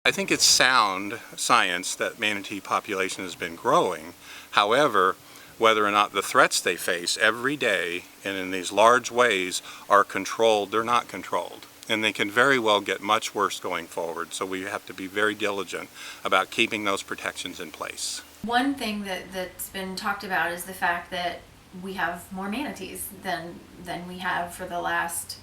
I think it's sound science that manatee population has been growing. However, whether or not the threats they face every day and in these large ways are controlled, they're not controlled. And they can very well get much worse going forward. So we have to be very diligent about keeping those protections in place. One thing that's been talked about is the fact that we have more manatees than we have for the last,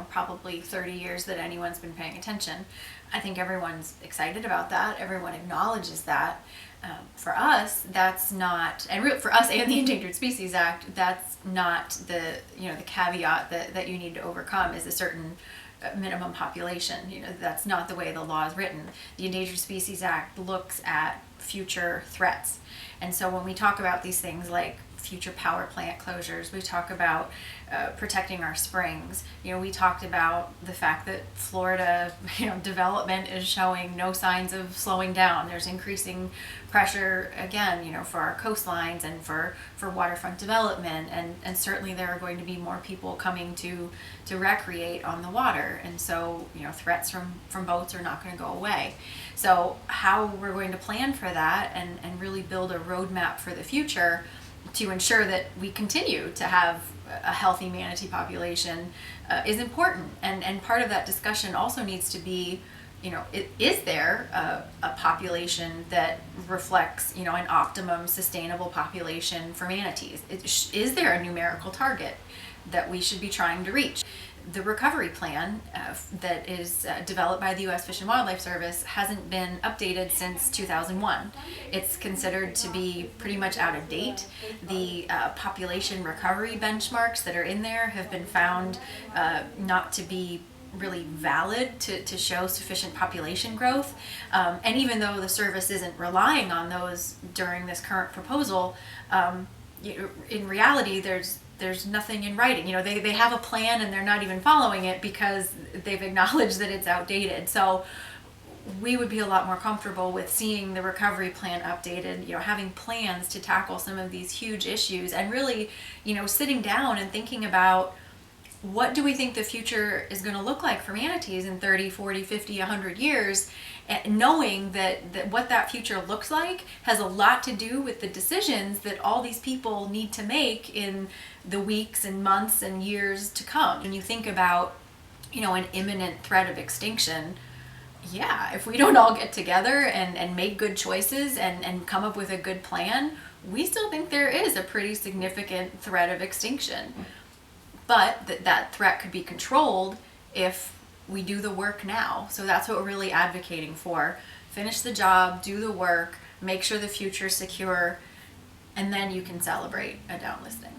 probably 30 years that anyone's been paying attention. I think everyone's excited about that. Everyone acknowledges that. For us, that's not, and for us and the Endangered Species Act, that's not the caveat that you need to overcome is a certain minimum population. That's not the way the law is written. The Endangered Species Act looks at future threats. And so when we talk about these things like future power plant closures, we talk about protecting our springs. We talked about the fact that Florida, development is showing no signs of slowing down. There's increasing pressure again, for our coastlines and for waterfront development, and certainly there are going to be more people coming to recreate on the water, and so threats from boats are not going to go away. So how we're going to plan for that and really build a roadmap for the future to ensure that we continue to have a healthy manatee population is important. And part of that discussion also needs to be, is there a population that reflects, an optimum sustainable population for manatees? Is there a numerical target that we should be trying to reach? The recovery plan that is developed by the U.S. Fish and Wildlife Service hasn't been updated since 2001. It's considered to be pretty much out of date. The population recovery benchmarks that are in there have been found not to be really valid to show sufficient population growth. And even though the service isn't relying on those during this current proposal, in reality, there's nothing in writing. They have a plan and they're not even following it because they've acknowledged that it's outdated. So we would be a lot more comfortable with seeing the recovery plan updated, having plans to tackle some of these huge issues and really, sitting down and thinking about what do we think the future is going to look like for manatees in 30, 40, 50, 100 years, and knowing that what that future looks like has a lot to do with the decisions that all these people need to make in the weeks and months and years to come. When you think about, an imminent threat of extinction, if we don't all get together and make good choices and come up with a good plan, we still think there is a pretty significant threat of extinction. But that threat could be controlled if we do the work now. So that's what we're really advocating for. Finish the job, do the work, make sure the future is secure, and then you can celebrate a downlisting.